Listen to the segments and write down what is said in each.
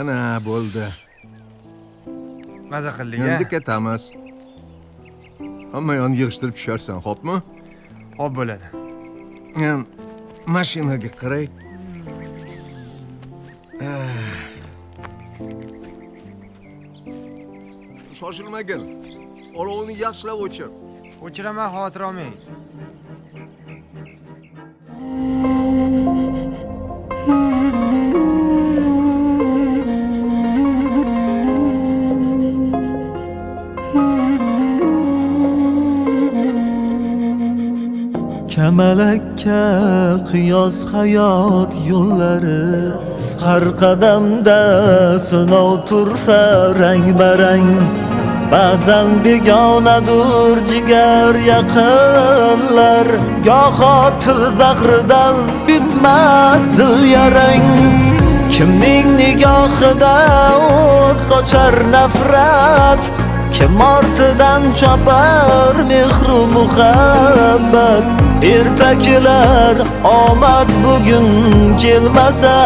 Ana bo'ldi. Maza qildik, Endi ketamiz. Hamma yon yig'ishtirib tusharsan, xo'pmi? Xo'p bo'ladi. Mashinaga qaray. Shoshilmagin. Olovni yaxshilab o'chir. O'chiraman, xavotir olmang. Kamalakka qiyos hayot yo'llari, har qadamda sinov turfa rang-barang. Ba'zan begonadur jigar yaqinlar, goho til zahridan bitmas dil yarang. Kimning nigohida o't sochar nafrat, kim ortidan chopar mehru muhabbat. Ertaklar omad bugun kelmasa,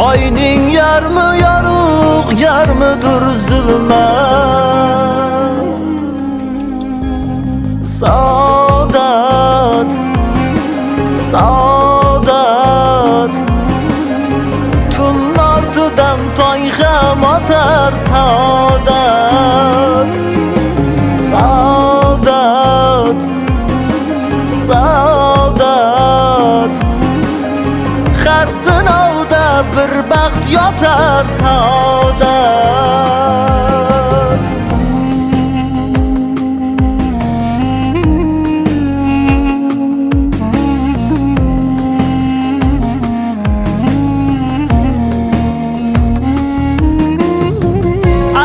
oyning yarmi yorug', yarmidir zulmat. Saodat, saodat, tun ortidan tong ham otar saodat. Saodat, saodat, har sinovda bir baxt yotar saodat.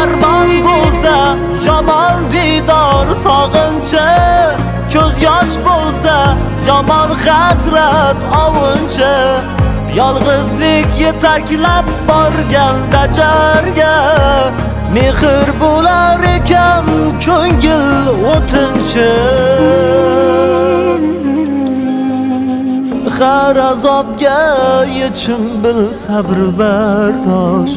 Armon bo'lsa yomon didor sog'inchi, ko'z yosh bo'lsa yomon hasrat ovunchi. Yolg'izlik yetaklab borganda jarga, mehr bo'lar ekan ko'ngil o'tinchi. Har azobga yechim bil sabr bardosh,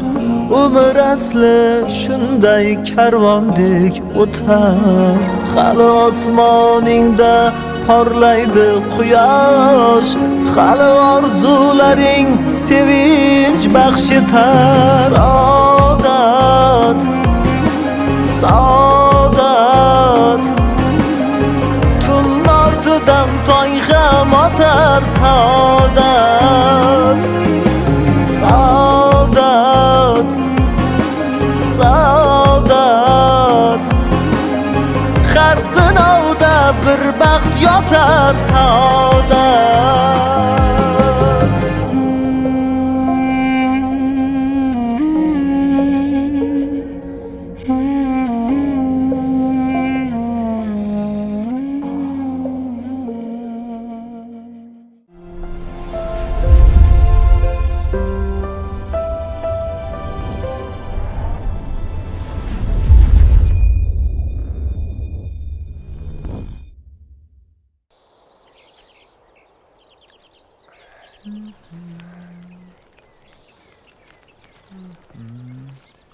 umr asli shunday karvondek o'tar. Hali osmoningda porlaydi quyosh, hali orzularing sevinch baxsh etar. Saodat, saodat, tun ortidan tong ham otar saodat. Saodat, saodat, har sinovda bir baxt yotar saodat.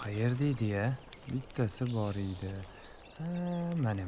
Qayerda edi ya? Bittasi bor edi. Mana.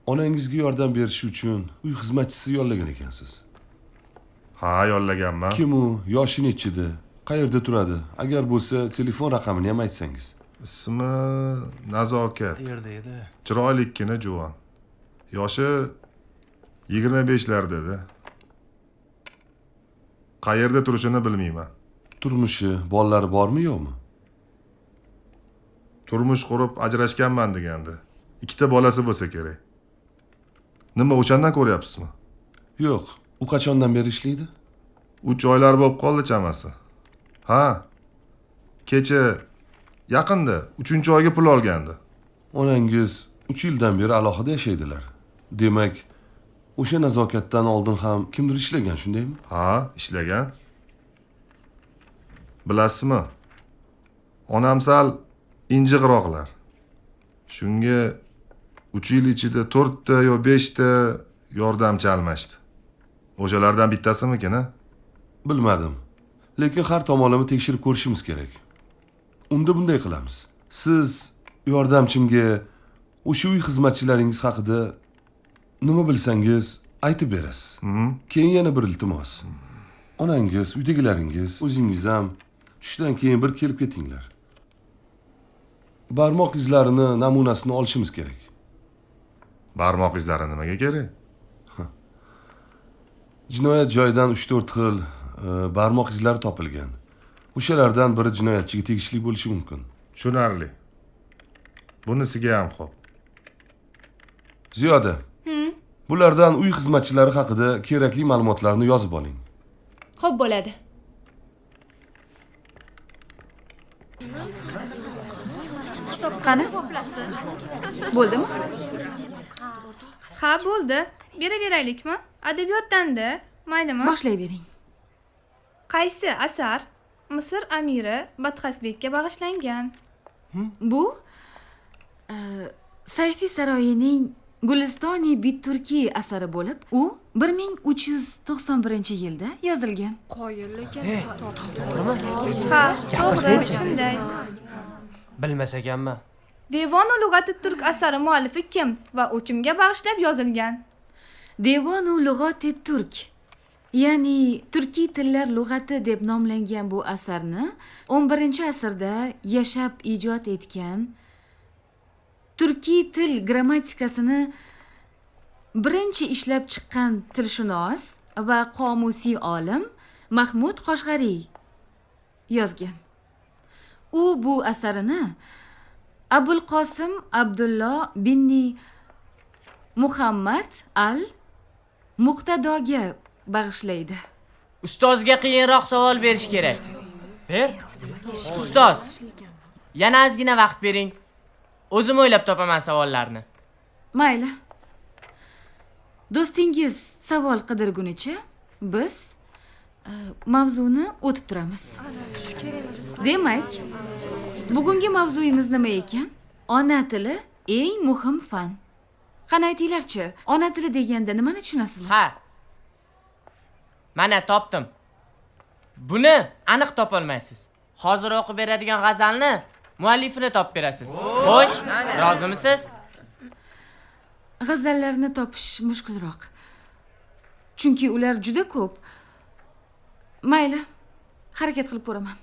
Onangizga yordam berish uchun uy xizmatchisi yollagan ekansiz. Ha, yollaganman. Kim u? Yoshi nechida? Qayerda turadi? Agar bo'lsa, telefon raqamini ham aytsangiz. Ismi Nazokat. Qayerda edi? Chiroylikkina juvon. Yoshi 25larda. Qayerda turishini bilmayman. Turmushi, bolalari bormi, yo'qmi? Turmush qurib ajrashganman degandi. 2 ta bolasi bo'lsa kerak. Nima o'shandan ko'ryapsizmi? Yo'q. U qachondan beri ishlaydi? 3 oylar bo'lib qoldi chamasi. Ha. Kecha yaqinda 3-oyga pul olgandi. Onangiz 3 yildan beri alohida yashaydilar. Demak, o'sha nazokatdan oldin ham kimdir ishlagan, shundaymi? Ha, ishlagan. Bilasizmi? Onam sal injiqroqlar. Shunga 3 yil ichida 4 ta yo 5 ta yordamchi almashdi. O'shalardan bittasimikin, ha? Bilmadim. Lekin har tomonlama tekshirib ko'rishimiz kerak. Unda bunday qilamiz. Siz yordamchimga o'sha uy xizmatchilaringiz haqida nima bilsangiz aytib berasiz. Keyin yana bir iltimos. Onangiz, uydagilaringiz, o'zingiz ham tushdan keyin bir kelib ketinglar. Barmoq izlarini namunasini olishimiz kerak. Barmoq izlari nimaga kerak? Jinoyat joyidan 3-4 xil barmoq izlari topilgan. O'shalardan biri jinoyatchiga tegishli bo'lishi mumkin. Tushunarli. Bunisiga ham xo'p. Ziyoda. Bulardan uy xizmatchilari haqida kerakli ma'lumotlarni yozib oling. Xo'p bo'ladi. Qani? Bo'ldimi? Ha, bo'ldi. Beraveraylikmi? Adabiyotdan-da, maylimi? Boshlayvering. Qaysi asar Misr amiri Badxasbekka bag'ishlangan? Bu Sayfi saroyining Gulistoni Bitturki asari bo'lib, u 1391-yilda yozilgan. Ha, to'g'ri, shunday. Bilmas ekanman. Devonu lug'ati turk asari muallifi kim va u kimga bag'ishlab yozilgan? Devonu lug'ati turk, ya'ni turkiy tillar lug'ati deb nomlangan bu asarni 11-asrda yashab ijod etgan, turkiy til grammatikasini birinchi ishlab chiqqan tilshunos va qomusiy olim Mahmud Qoshg'ariy yozgan. U bu asarini Abul Qosim Abdullo binni Muhammad al-Muqtadoga bag'ishlaydi. Ustozga qiyinroq savol berish kerak. Ber. Ustoz, yana ozgina vaqt bering. O'zim o'ylab topaman savollarni. Mayli. Do'stingiz savol qidirgunicha biz mavzuni o'tib turamiz. Demak, bugungi mavzuyimiz nima ekan? Ona tili eng muhim fan. Qani aytinglarchi, ona tili deganda nimani tushunasizlar? Ha. Mana topdim. Buni aniq topolmaysiz. Hozir o'qib beradigan g'azalni muallifini topib berasiz. Xo'sh, rozimisiz? G'azallarni topish mushkulroq. Chunki ular juda ko'p. Mayli, harakat qilib ko'raman.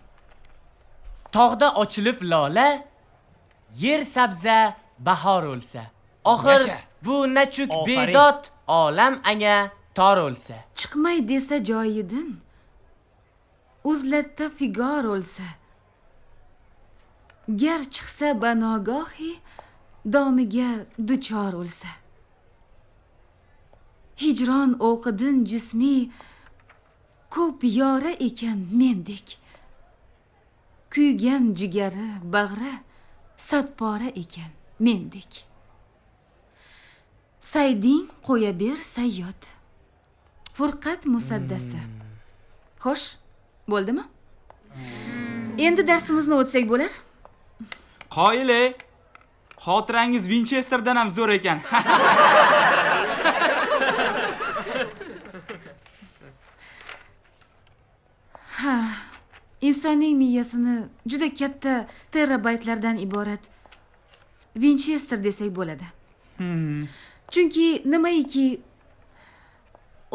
Tog'da ochilib lola, yer sabza, bahor o'lsa. Oxir Yasha. bu nachuk Ofarin. bedod olam anga tor o'lsa. Chiqmay desa joyidan, uzlatda figar o'lsa. Gar chiqsa banogohi, domiga duchor o'lsa. Hijron o'qidin jismi, ko'p yora ekan mendek. Kuygan jigari, bag'ri, satpora ekan mendek. Sayding qo'ya ber sayyod. Furqat musaddasi. Xo'sh, bo'ldimi? Endi darsimizni o'tsak bo'lar? Qoyile. Xotirangiz Winchesterdan ham zo'r ekan. Ha, insonning miyasini juda katta terabaytlardan iborat Winchester desak bo'ladi. Chunki nimaiki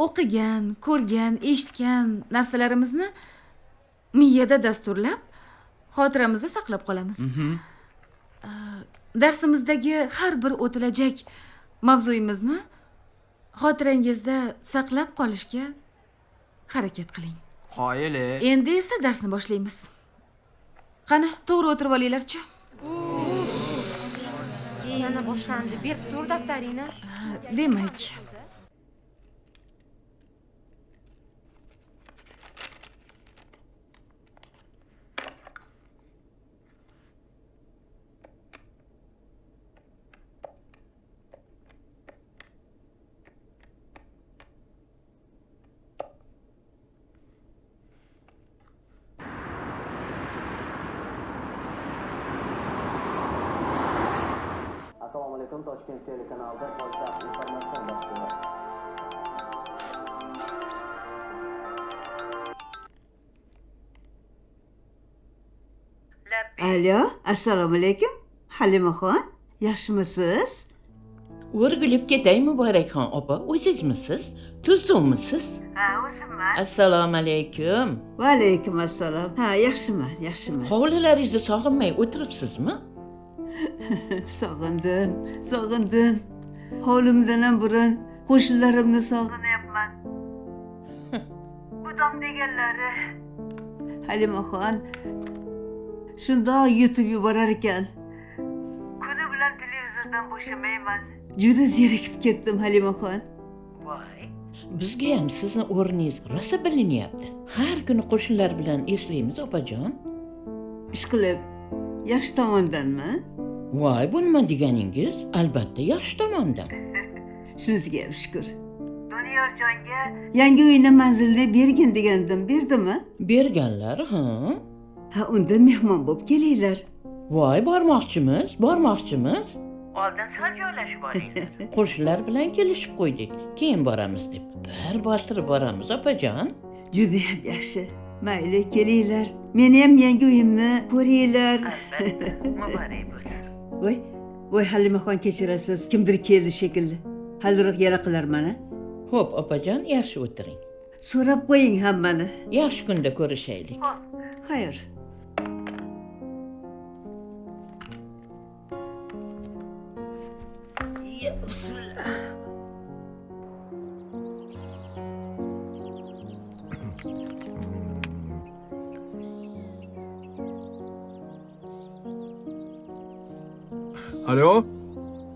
o'qigan, ko'rgan, eshitgan narsalarimizni miyada dasturlab xotiramizda saqlab qolamiz. Darsimizdagi har bir o'tilajak mavzuyimizni xotirangizda saqlab qolishga harakat qiling. Qoyil. Endi esa darsni boshlaymiz. Qani, to'g'ri o'tirib olinglar-chi. Yana boshlandi. Ber tur daftaringni. Demak, Assalomu alaykum, Toshkent telekanalida poytaxt informatsion dasturi. Alo, assalomu alaykum. Halimaxon, yaxshimisiz? O'rgilib ketay Muborakxon opa, o'zingizmisiz? Tuzumisiz? Ha, o'zimman. Assalomu alaykum. Va alaykum assalom. Ha, yaxshiman, yaxshiman. Hovlilaringizni sog'inmay o'tiribsizmi? Sog'indim. Hovlimdan ham burun qo'shnilarimni sog'inyapman. Budom deganlari. Halimaxon shundoq yutib yuborar ekan. Kuni bilan televizordan bo'shamayman. Juda zerikib ketdim Halimaxon. Voy, bizga ham sizni o'rningiz rosa bilinyapti. Har kuni qo'shnilar bilan eslaymiz opajon. Ishqilib, yaxshi tomondanmi? Voy, bu nima deganingiz? Albatta yaxshi tomondan. Shunisiga ham shukur. Doniyorjonga yangi uyni manzilni bergin degandim, berdimi? Berganlar, ha? Ha, unda mehmon bo'lib kelinglar. Voy, bormoqchimiz. Oldin sal joylashib olinglar. Qo'shnilar bilan kelishib qo'ydik. Keyin boramiz deb. Bir bostirib boramiz opajon. Juda ham yaxshi. Mayli, kelinglar. Meni ham yangi uyimni ko'ringlar. Albatta, muborak bo'lsin. Voy Halimaxon, kechirasiz. Kimdir keldi shekilli. Haliroq yana qilarman. Xo'p, opajon, yaxshi o'tiring. So'rab qo'ying hammani. Yaxshi kunda ko'rishaylik. Xayr. Ya bismillah. Alo?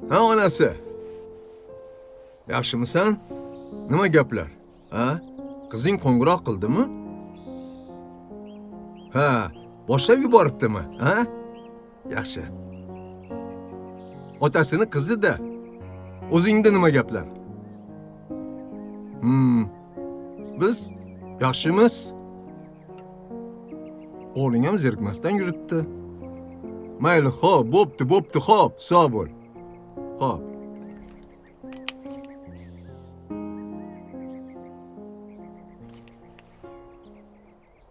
Ha, onasi. Yaxshimisan? Nima gaplar? Ha? Qizing qo'ng'iroq qildimi? Ha, boshlab yuboribdimi? Ha? Yaxshi. Otasini qizi-da. O'zingda nima gaplar? Biz yaxshimiz. O'g'ling ham zerikmasdan yuribdi. Mayli, xo'p, bo'pti, xo'p, sog' bo'l. Xo'p.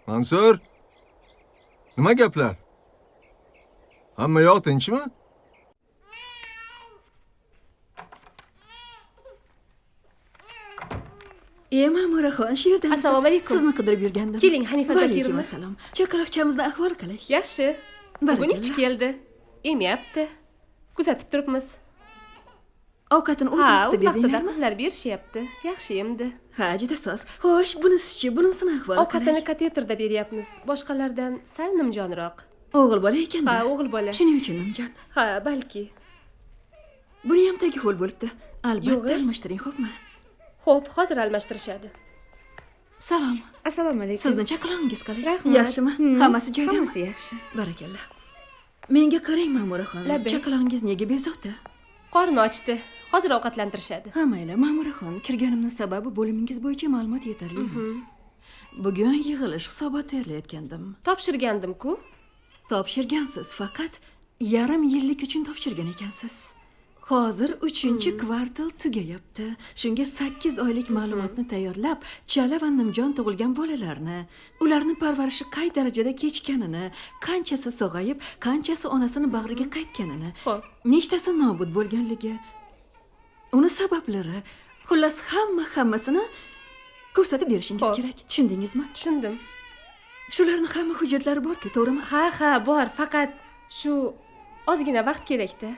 Mansur, nima gaplar? Hamma yoq tinchmi? Ma'muraxon, shu yerdamisiz? Assalomu alaykum. Sizni qidirib yurgandim. Keling, Hanifa Zakirova. Assalom. Chaqaloqchamizni ahvoli qalay? Yaxshi. Bugun ichi keldi. Emyapti. Kuzatib turibmiz. Ovqatini o'z Ha, vaqtida o'z vaqtida berdinglarmi? qizlar berishyapti. Yaxshi emdi. Ha, juda soz. Xo'sh, bunisi-chi, bunisini ahvoli Ovqatini qalay? kateterda beryapmiz. Boshqalardan sal nimjonroq. O'g'il bola ekan-da. Ha, o'g'il bola. Shuning uchun nimjon. Ha, balki. Buni ham tagi ho'l bo'libdi. Albatta Yo'g'i. almashtiring, xo'pmi? Xo'p, hozir almashtirishadi. Salom. Assalomu alaykum. Sizni chaqaloqingiz qalay? Rahmat. Yaxshimi? Hammasi joyidami? Hammasi yaxshi. Barakalla. Menga qarang, Ma'muraxon. Labbay. Chaqaloqingiz nega bezovta? Qorni ochdi. Hozir ovqatlantirishadi. Ha, mayli, Ma'muraxon. Kirganimning sababi bo'limingiz bo'yicha ma'lumot yetarli emas. Bugun yig'ilish hisobot tayyorlayotgandim. Topshirgandim-ku. Topshirgansiz, faqat yarim yillik uchun topshirgan ekansiz. Hozir 3-kvartal tugayapti. Shunga 8 oylik ma'lumotni tayyorlab, chala va nimjon tug'ilgan bolalarni, ularning parvarishi qay darajada kechganini, qanchasi sog'ayib, qanchasi onasini bag'riga qaytganini, Xo'p. nechtasi nobud bo'lganligi, uni sabablari, xullas hammasini ko'rsatib berishingiz Xo'p. kerak. Tushundingizmi? Tushundim. Shularning hamma hujjatlari bor-ku, to'g'rimi? Ha, bor, faqat shu ozgina vaqt kerak-da.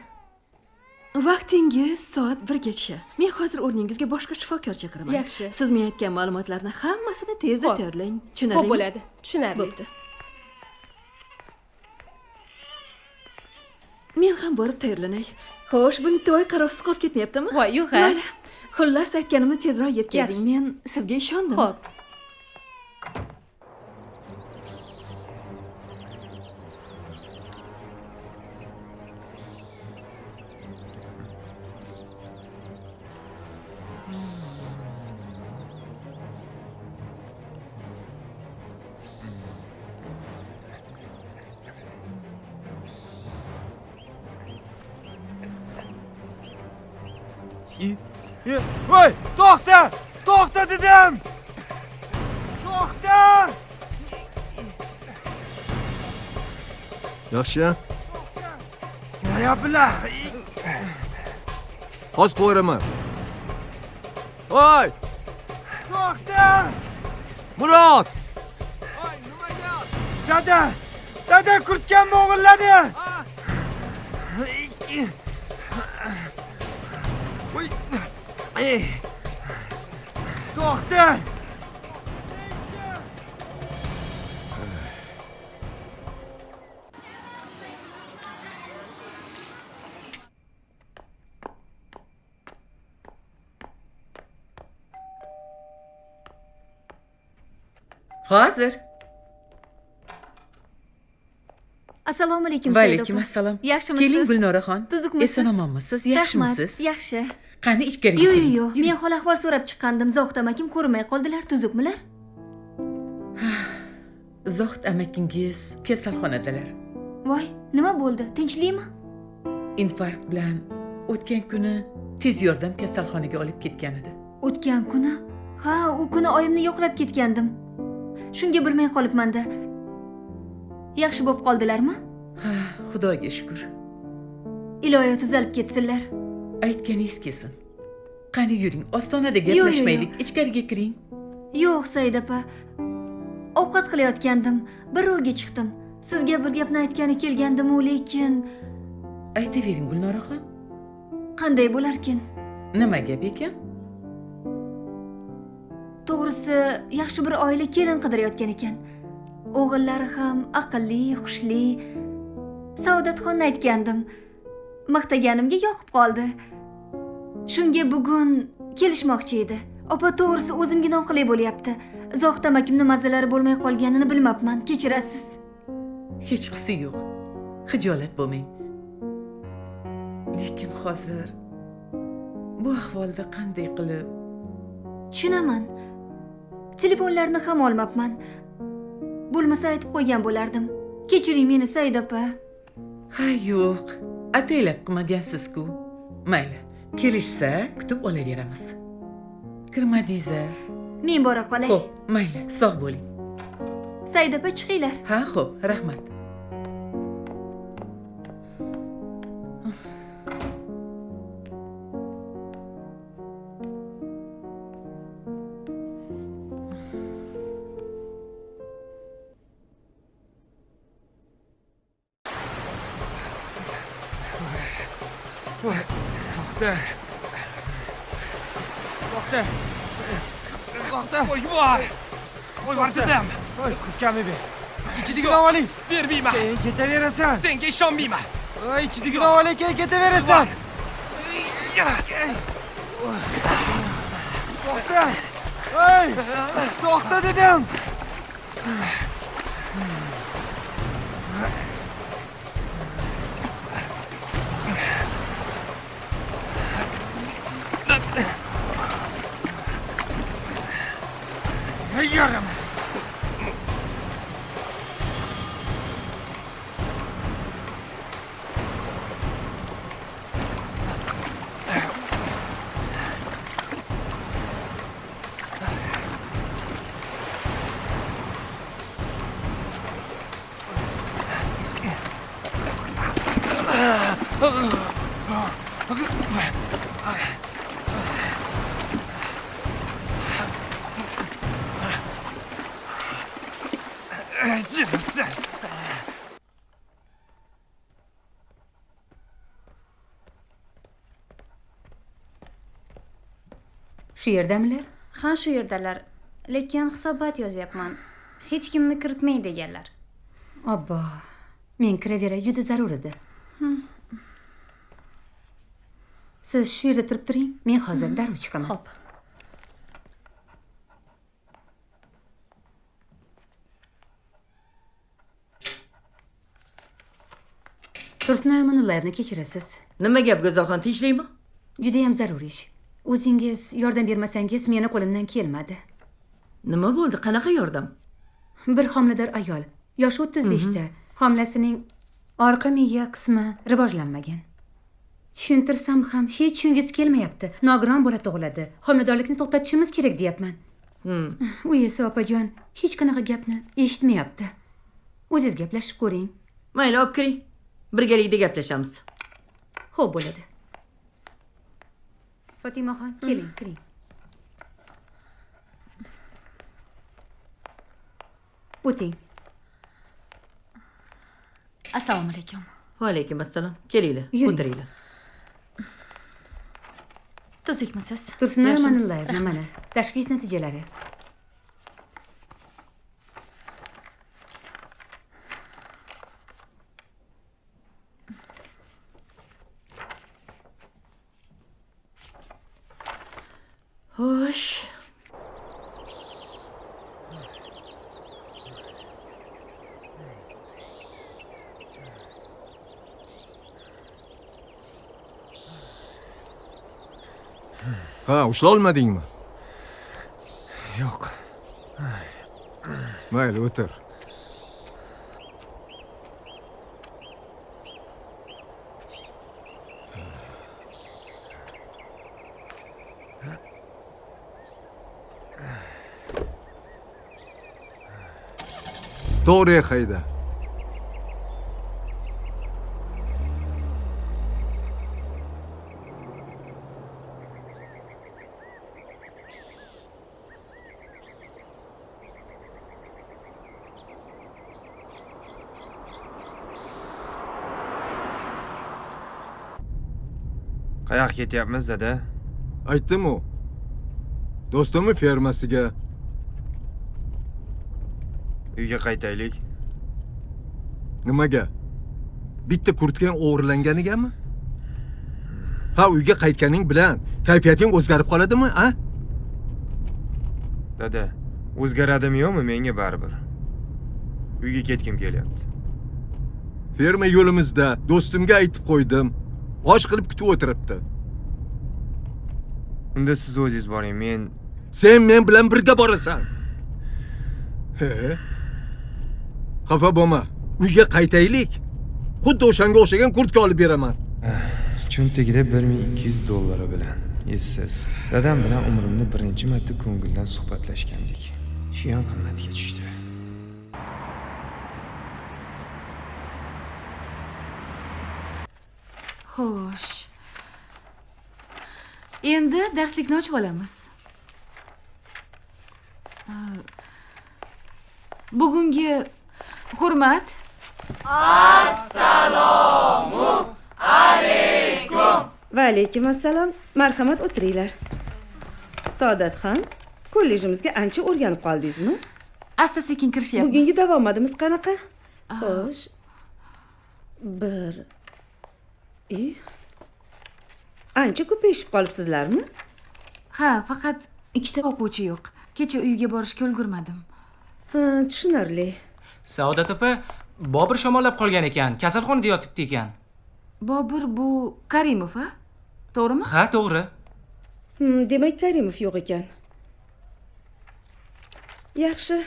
Vaqtingiz soat 1gacha. Men hozir o'rningizga boshqa shifokor chaqiraman. Yaxshi. Siz men aytgan ma'lumotlarni hammasini tezda Xo'p. tayyorlang. Xo'p Tushunarlimi? bo'ladi, tushunarli. Bo'pti. Men ham borib tayyorlanay. Xo'sh, bu to'y qarovsiz qolib ketmayaptimi? Voy, yo'q, ha. Mayli. Xullas aytganimni tezroq yetkazing. Yaxshi. Men sizga ishondim. Xo'p. Voy, to'xta! To'xta dedim! To'xta! Yaxshi. Ya bilah. Hozir qo'yraman. Voy, To'xta! Murod! Dada kurtganmi o'g'illarni? Voy. To'xta! Hozir. Assalomu alaykum, Va Said alaykum opa. assalom. Yaxshimisiz? Keling Gulnoraxon. Tuzukmisiz? Eson-omonmisiz? Yaxshimisiz? Rahmat, yaxshi. Qani ichkariga Yo'q, kiring. yo'q, men hol ahvol so'rab chiqqandim. Zohid amakim ko'rmay qoldilar, tuzukmilar? Zohid amakingiz kasalxonadalar. Voy, nima bo'ldi? Tinchlikmi? Infarkt bilan o'tgan kuni tez yordam kasalxonaga olib ketgan edi. O'tgan kuni? Ha, u kuni oyimni yo'qlab ketgandim. Shunga bilmay qolibman-da. Yaxshi bo'lib qoldilarmi? Ha, Xudoga shukr. Iloyo tuzalib ketsinlar. Aytganingiz kelsin. Qani yuring, ostonada Yo'q, yo'q, gaplashmaylik. Ichkariga kiring. Yo'q, Said opa. Ovqat qilayotgandim. Bir ro'yga chiqdim. Sizga bir gapni aytgani kelgandim-u, lekin Aytavering Gulnoraxon. qanday bo'larkin? Nima gap ekan? To'g'risi, yaxshi bir oila kelin qidirayotgan ekan. O'g'illari ham aqlli, xushli. Saodatxonni aytgandim. Maqtaganimga yoqib qoldi. Shunga bugun kelishmoqchi edi. Opa, to'g'risi o'zimga noqulay bo'lyapti. Zohid amakimni mazalari bo'lmay qolganini bilmabman. Kechirasiz. Hech qisi yo'q. Xijolat bo'lmang. Lekin hozir bu ahvolda qanday qilib? Tushunaman. Telefonlarni ham olmabman. Bo'lmasa aytib qo'ygan bo'lardim. Kechiring meni, Said opa. Ha, yo'q. Ataylab qilmagansiz-ku. Mayli, kelishsa kutib olaveramiz. Kirmadingiz-a? Men bora qolay. Xo'p, mayli, sog' bo'ling. Said opa, chiqinglar. Ha, xo'p, rahmat. To'xta. To'xta. To'xta. Voy, voy. Voy, dedim. Voy, kurtganmi ber. Ichidagini oling. Bermayman. Keyin ketaverasan. Senga ishonmayman. Voy, ichidagini oling, keyin ketaverasan. To'xta. Voy, to'xta dedim. Yaramaz. Jinimsan. Shu yerdamilar? Ha, shu yerdalar. Lekin hisobot yozyapman. Hech kimni kiritmay deganlar. Obbo, men kiraveray, juda zarur edi. Siz shu yerda turib turing, men hozir darrov chiqaman. Xo'p. Tursunoy Amanullayevni kechirasiz. Nima gap, Go'zalxon, tinchlikmi? Judayam zarur ish. O'zingiz yordam bermasangiz meni qo'limdan kelmadi. Nima bo'ldi? Qanaqa yordam? Bir homilador ayol, yoshi 35 ta, homilasining orqa miya qismi rivojlanmagan. Tushuntirsam ham hech tushungisi kelmayapti. Nogiron bola tug'iladi. Homiladorlikni to'xtatishimiz kerak deyapman. U esa opajon hech qanaqa gapni eshitmayapti. O'zingiz gaplashib ko'ring. Mayli, olib kiring. Birgalikda gaplashamiz. Xo'p bo'ladi. Fotimaxon, keling, kiring. O'ting. Assalomu alaykum. Va alaykum assalom. Kelinglar, o'tiringlar. Tuzukmisiz? Tursunoy Yaxshimisiz? Amanullayevna mana tashxis natijalari. Xo'sh. Ha, ushlolmadingmi? Yo'q. Mayli, o'tir. To'g'ri hayda. Qayoqqa ketyapmiz, dada? Aytdim-ku. Do'stimni fermasiga. Uyga qaytaylik. Nimaga? Bitta kurtgan o'g'irlanganigami? Ha, uyga qaytganing bilan kayfiyating o'zgarib qoladimi, a? Dada, o'zgaradimi yo'qmi menga baribir. Uyga ketgim kelyapti. Ferma yo'limizda do'stimga aytib qo'ydim. Osh qilib kutib o'tiribdi. Unda siz o'zingiz boring, men Sen men bilan birga borasan. He? Xafa bo'lma. Uyga qaytaylik. Xuddi o'shanga o'xshagan kurtka olib beraman. cho'ntagida $1200 bilan. Esiz. Dadam bilan umrimda birinchi marta ko'ngildan suhbatlashgandik. Shu ham qimmatga tushdi. Xo'sh. Endi darslikni ochib olamiz. Bugungi hurmat. Assalomu alaykum. Va alaykum assalom. Marhamat, o'tiringlar. Saodatxon, kollejimizga ancha o'rganib qoldingizmi? Asta-sekin kirishyapmiz. Bugungi davomadimiz qanaqa? Xo'sh. Ancha ko'payishib qolibsizlarmi? Ha, faqat ikkita o'quvchi yo'q. Kecha uyiga borishga ulgurmadim. Ha, tushunarli. Saodat opa, Bobur shamollab qolgan ekan, kasalxonada yotibdi ekan. Bobur bu Karimov, a? To'g'rimi? Ha, to'g'ri. Demak, Karimov yo'q ekan. Yaxshi.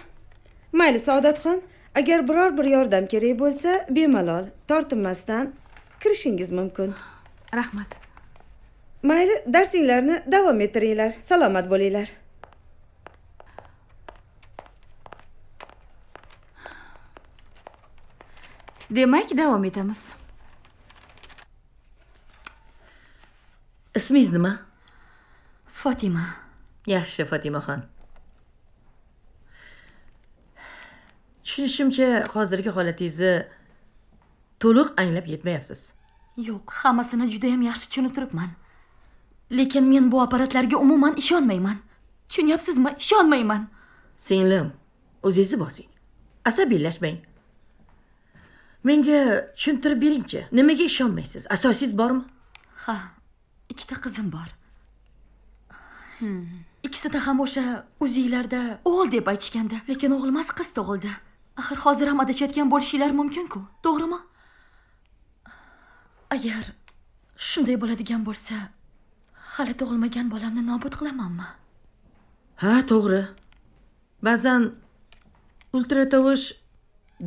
Mayli, Saodatxon, agar biror bir yordam kerak bo'lsa, bemalol, tortinmasdan kirishingiz mumkin. Rahmat. Mayli, darsinglarni davom ettiringlar. Salomat bo'linglar. Demak, davom etamiz. Ismingiz nima? Fotima. Yaxshi, Fotimaxon. tushunishimcha hozirgi holatingizni to'liq anglab yetmayapsiz. Yo'q, hammasini juda ham yaxshi tushunib turibman. Lekin men bu apparatlarga umuman ishonmayman. Tushunyapsizmi? Ishonmayman. Singlim, o'zingizni bosing. Asabiylashmang. Menga tushuntirib beringchi, nimaga ishonmaysiz? Asosingiz bormi? Ha, ikkita qizim bor. Ikkisida ham o'sha uziylarda o'g'il deb aytishgandi, lekin o'g'ilmas qiz tug'ildi. Axir hozir ham adashayotgan bo'lishinglar mumkin-ku, to'g'rimi? Agar shunday bo'ladigan bo'lsa, hali tug'ilmagan bolamni nobud qilamanmi? Ha, to'g'ri. Ba'zan ultratovush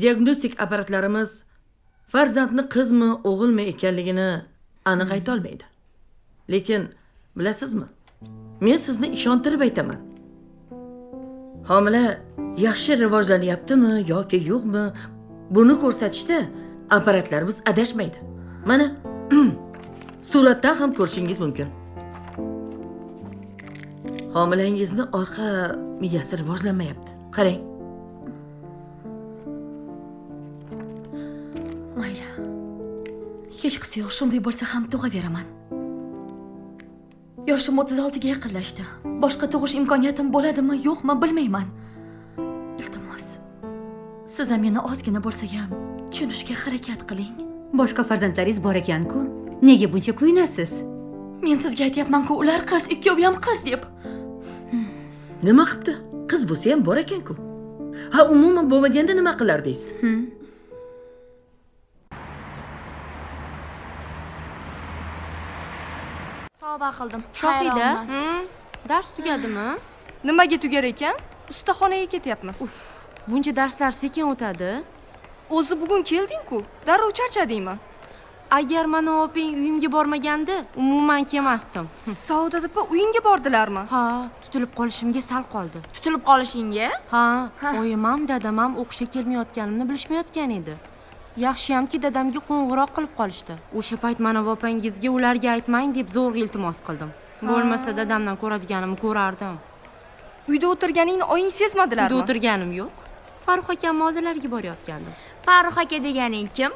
diagnostik apparatlarimiz farzandni qizmi, o'g'ilmi ekanligini aniq ayta olmaydi. Lekin bilasizmi? Men sizni ishontirib aytaman. Homila yaxshi rivojlanyaptimi yoki yo'qmi, buni ko'rsatishda apparatlarimiz adashmaydi. Mana suratdan ham ko'rishingiz mumkin. Homilangizni orqa miyasi rivojlanmayapti. Qarang. Mayli. Hech qisi yo'q, shunday bo'lsa ham tug'averaman. Yoshim 36 ga yaqinlashdi. Boshqa tug'ish imkoniyatim bo'ladimi, yo'qmi bilmayman. Iltimos, siz ham meni ozgina bo'lsa ham tushunishga harakat qiling. Boshqa farzandlaringiz bor ekan-ku. Nega buncha kuyinasiz? Men sizga aytyapman-ku, ular qiz, ikkovi ham qiz deb. Nima qilibdi? Qiz bo'lsa ham bor ekan-ku. Ha, umuman bo'lmaganda nima qilardingiz? Tavba qildim. Shohida, dars tugadimi? Nimaga tugar ekan? Ustaxonaga ketyapmiz. Buncha darslar sekin o'tadi. O'zi bugun kelding-ku, darrov charchadingmi? Agar mana oping uyimga bormaganda, umuman kelmasdim. Saodat opa uyingga bordilarmi? Ha, tutilib qolishimga sal qoldi. Tutilib qolishingga? Ha, oyim ham dadam ham o'qishga kelmayotganimni bilishmayotgan edi. Yaxshiyamki dadamga qo'ng'iroq qilib qolishdi. O'sha payt mana opangizga ularga aytmang deb zo'rg'a iltimos qildim. Bo'lmasa dadamdan ko'radiganimni ko'rardim. Uyda o'tirganingni oying sezmadilarmi? Uyda o'tirganim yo'q. Farruh akam oldilariga borayotgandim. Farruh aka deganing kim?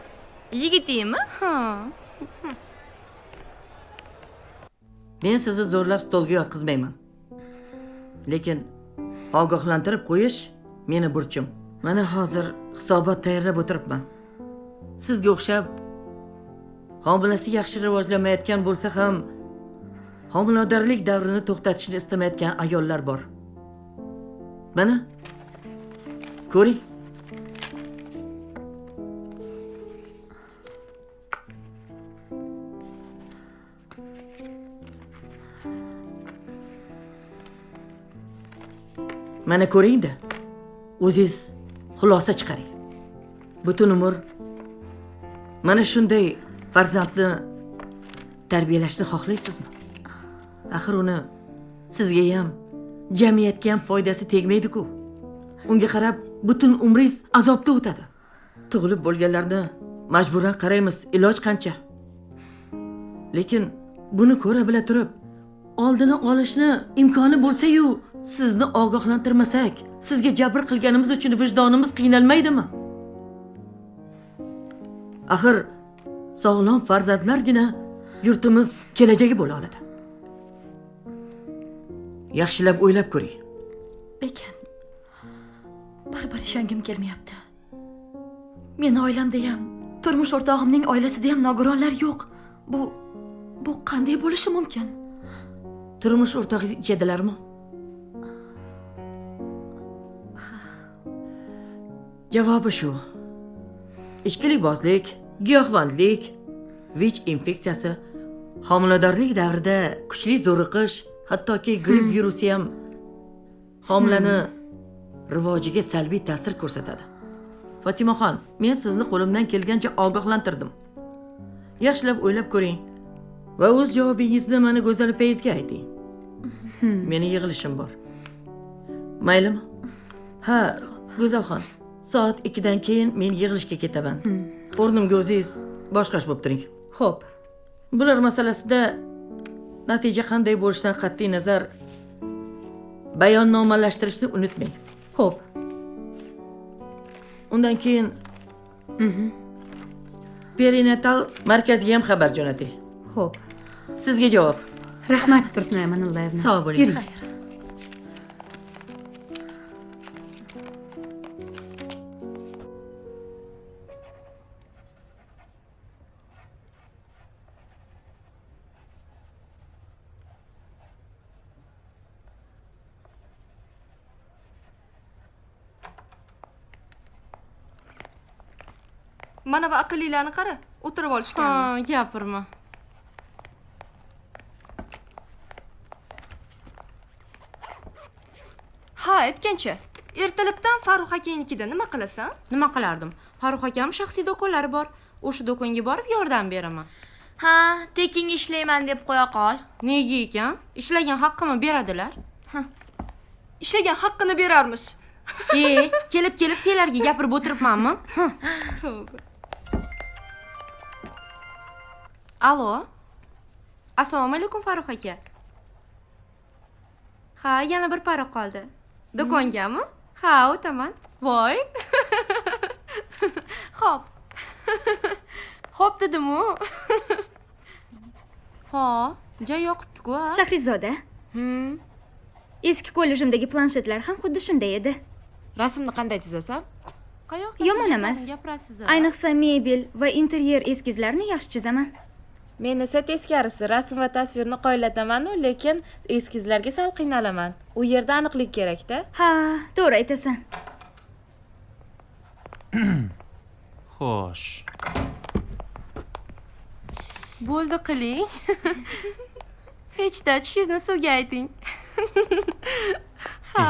Yigitingmi? Ha. Men sizni zo'rlab stolga yotqizmayman. Lekin ogohlantirib qo'yish meni burchim. Mana hozir hisobot tayyorlab o'tiribman. Sizga o'xshab homilasi yaxshi rivojlanmayotgan bo'lsa ham homiladorlik davrini to'xtatishni istamayotgan ayollar bor. Mana ko'ring. Mana ko'ring-da. O'zingiz xulosa chiqaring. Butun umr mana shunday farzandni tarbiyalashni xohlaysizmi? Axir uni sizga ham, jamiyatga ham foydasi tegmaydi-ku. Unga qarab butun umringiz azobda o'tadi. Tug'ilib bo'lganlarni majburan qaraymiz, iloj qancha. Lekin buni ko'ra bila turib, oldini olishni imkoni bo'lsa-yu, sizni ogohlantirmasak, sizga jabr qilganimiz uchun vijdonimiz qiynalmaydimi? Axir sog'lom farzandlargina yurtimiz kelajagi bo'la oladi. Yaxshilab o'ylab ko'ring. Lekin baribir ishongim kelmayapti. Meni oilamda ham, turmush o'rtog'imning oilasida ham nogironlar yo'q. Bu qanday bo'lishi mumkin? Turmush o'rtog'ingiz ichadilarmi? Javobi shu. Ichkilikbozlik, giyohvandlik, VICH infeksiyasi, homiladorlik davrida kuchli zo'riqish, hattoki gripp virusi ham homilani rivojiga salbiy ta'sir ko'rsatadi. Fotimaxon, men sizni qo'limdan kelgancha ogohlantirdim. Yaxshilab o'ylab ko'ring va o'z javobingizni mana Go'zal opangizga ayting. Meni yig'ilishim bor. Maylimi? Ha, Go'zalxon. Soat 2 dan keyin men yig'ilishga ketaman. O'rnimga o'zingiz boshqash bo'lib turing. Xo'p. Bular masalasida natija qanday bo'lishidan qat'iy nazar bayonnomalashtirishni unutmang. Xo'p. Undan keyin perinatal markaziga ham xabar jo'nating. Xo'p. Sizga javob. Rahmat Tursunoy Amanullayevna. Sog' bo'ling. Yuring. Mana bu aqllilarni qara, o'tirib olishgan. Ha, gapirma. Ha, aytgancha. Ertalabdan Farruh akangnikida nima qilasan? Nima qilardim? Farruh akam shaxsiy do'konlari bor. O'sha do'konga borib yordam beraman. Ha, tekin ishlayman deb qo'ya qol. Nega ekan? Ishlagan haqqimni beradilar. Ishlagan haqqini berarmish. Kelib senlarga gapirib o'tiribmanmi? Tavba. Alo. Assalomu alaykum Farruh aka. Ha, yana bir pora qoldi. Do'kongami? Ha, o'taman. Voy. Xo'p. Xo'p dedim-u. Ha, joy yoqibdi-ku. Shahrizoda. Eski kollejimdagi planshetlar ham xuddi shunday edi. Rasmni qanday chizasan? Qayoqda? Yomon emas. Gapirasiz. Ayniqsa mebel va interyer eskizlarini yaxshi chizaman. Men esa teskarisi rasm va tasvirni qoyilataman-u, lekin eskizlarga sal qiynalaman. U yerda aniqlik kerak-da. Ha, to'g'ri aytasan. Xo'sh. Bo'ldi qiling. Hech-da tushingizni suvga ayting. Ha.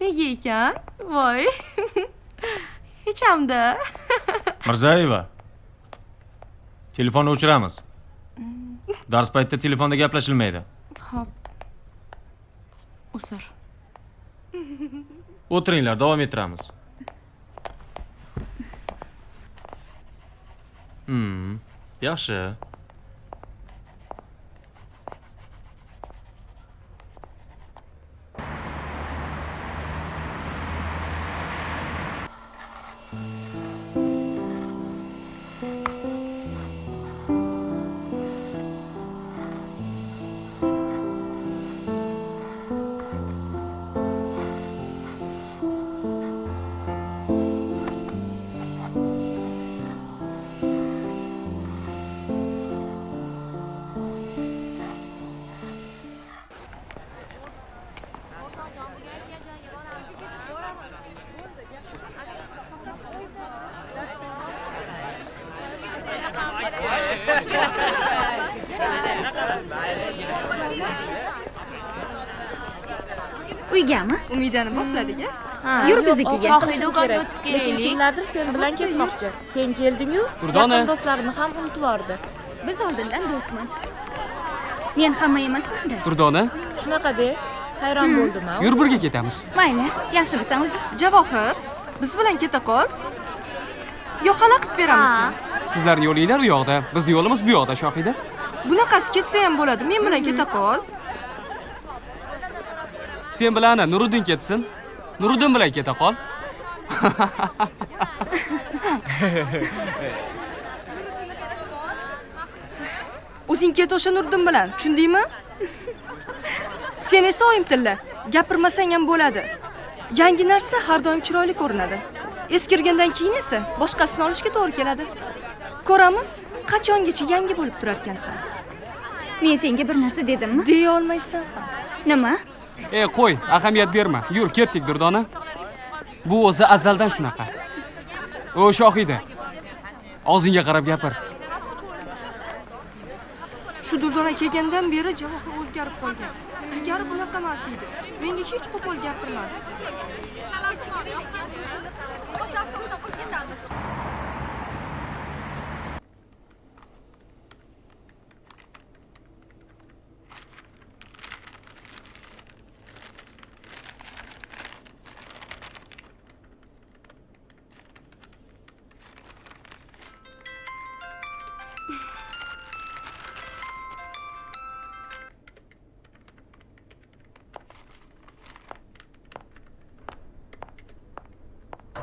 Nega ekan? Voy. Hech hamda. Mirzayeva. Telefonni o'chiramiz. Dars paytida telefonda gaplashilmaydi. Xo'p. O'sir. O'tiringlar, davom ettiramiz. Yaxshi. Uygami? Umidani boshladik-a? Yur biznikiga. Shohiy do'konga o'tib kelaylik. Lekin kimlardir sen bilan ketmoqchi. Sen kelding-yu, Durdona. yaqin do'stlarini ham unutib yubordi. Biz oldindan do'stmiz. Men hamma emasman-da. Durdona, Shunaqa-de, hayron bo'ldim-a. yur birga ketamiz. Mayli, yaxshimisan o'zi? Javohir, biz bilan keta qol. Yo xalaqit beramizmi? Sizlarning yo'linglar u yoqda, bizning yo'limiz bu yoqda, Shohida. Bunaqasi ketsa ham bo'ladi. Men bilan keta qol. Sen bilan ana Nuriddin ketsin. Nuriddin bilan keta qol. O'zing ket o'sha Nuriddin bilan, tushundingmi? Sen esa oyim tilla, gapirmasang ham bo'ladi. Yangi narsa har doim chiroyli ko'rinadi. Eskirgandan keyin esa boshqasini olishga to'g'ri keladi. Ko'ramiz, qachongacha yangi bo'lib turar ekansan. Men senga bir narsa dedimmi? Deya olmaysan. Nima? Qo'y, ahamiyat berma. Yur, ketdik Durdona. Bu o'zi azaldan shunaqa. O Shohida. Og'zingga qarab gapir. Shu Durdona kelgandan beri Javohir o'zgarib qolgan. Ilgari bunaqa emas edi. Menga hech qo'pol gapirmasdi.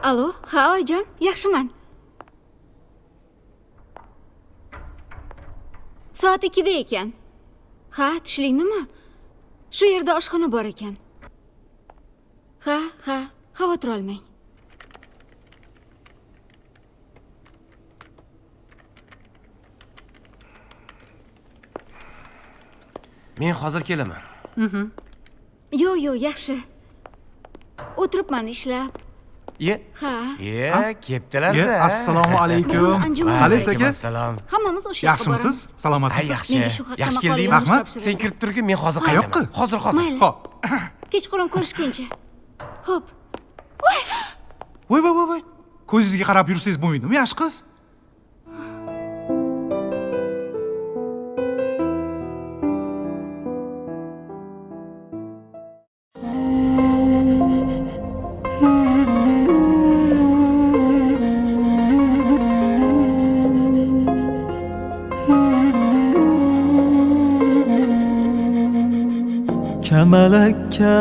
Alo, ha oyijon, yaxshiman. Soat 2da ekan. Ha, tushliknimi? Shu yerda oshxona bor ekan. Ha, xavotir olmang. Men hozir kelaman. Yo'q, yaxshi. O'tiribman ishlab. Ha. Keptilar-da. Assalomu alaykum. Qalaysiz aka? Assalom. Hammamiz o'sha yoqqa boramiz. Yaxshimisiz? Salomatmisiz? Yaxshi. Menga shu haqda Yaxshi maqola keldingmi? yozishlab Rahmat. Sen kirib turgin, men hozir Qayoqqa? qaytaman. Hozir. Mayli. Xo'p. Kechqurun ko'rishguncha. Xo'p. Voy. Ko'zingizga qarab yursangiz bo'lmaydimi, yaxshi qiz? Kamalakka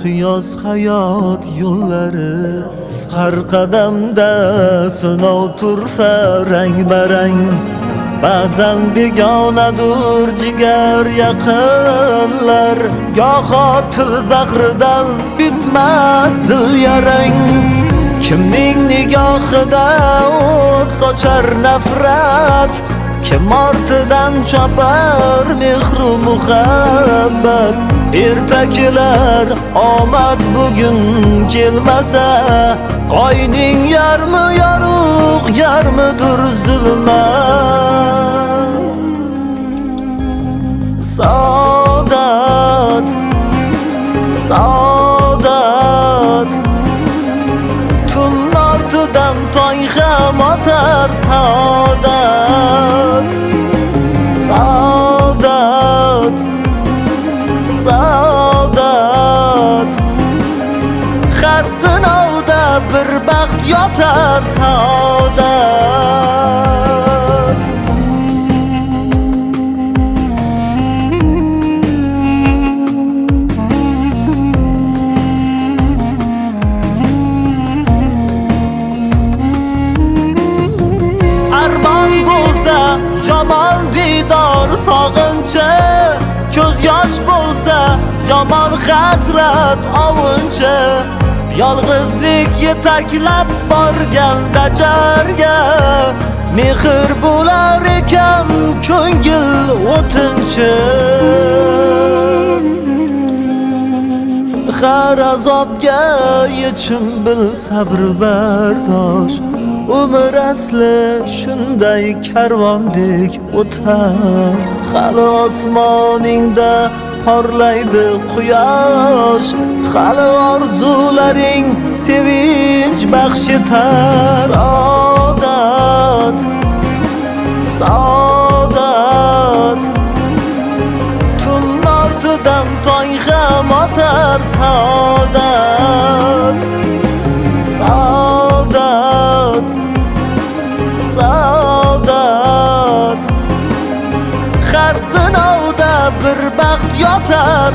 qiyos hayot yo'llari, har qadamda sinov turfa rang-barang. Ba'zan begonadur jigar yaqinlar, goho til zahridan bitmas dil yarang. Kimning nigohida o't sochar nafrat, kim ortidan chopar mehru muhabbat. Ertakilar omad bugun kelmasa, oyning yarmi yorug', yarmidir zulmat. Saodat tun ortidan tong ham otar. Saodat har sinovda bir baxt yotar. Saodat armon bo'lsa yomon didor sog'inchi, ko'z yosh bo'lsa yomon hasrat ovunchi. Yolg'izlik yetaklab borganda jarga, mehr bo'lar ekan ko'ngil o'tinchi. Har azobga yechim bil, sabr bardosh. Umr asli shunday karvondek o'tar. Hali osmoningda porlaydi quyosh, hali orzularing sevinch baxsh etar. Saodat tun ortidan tong ham otar. Saodat har sinovda bir baxt yotar.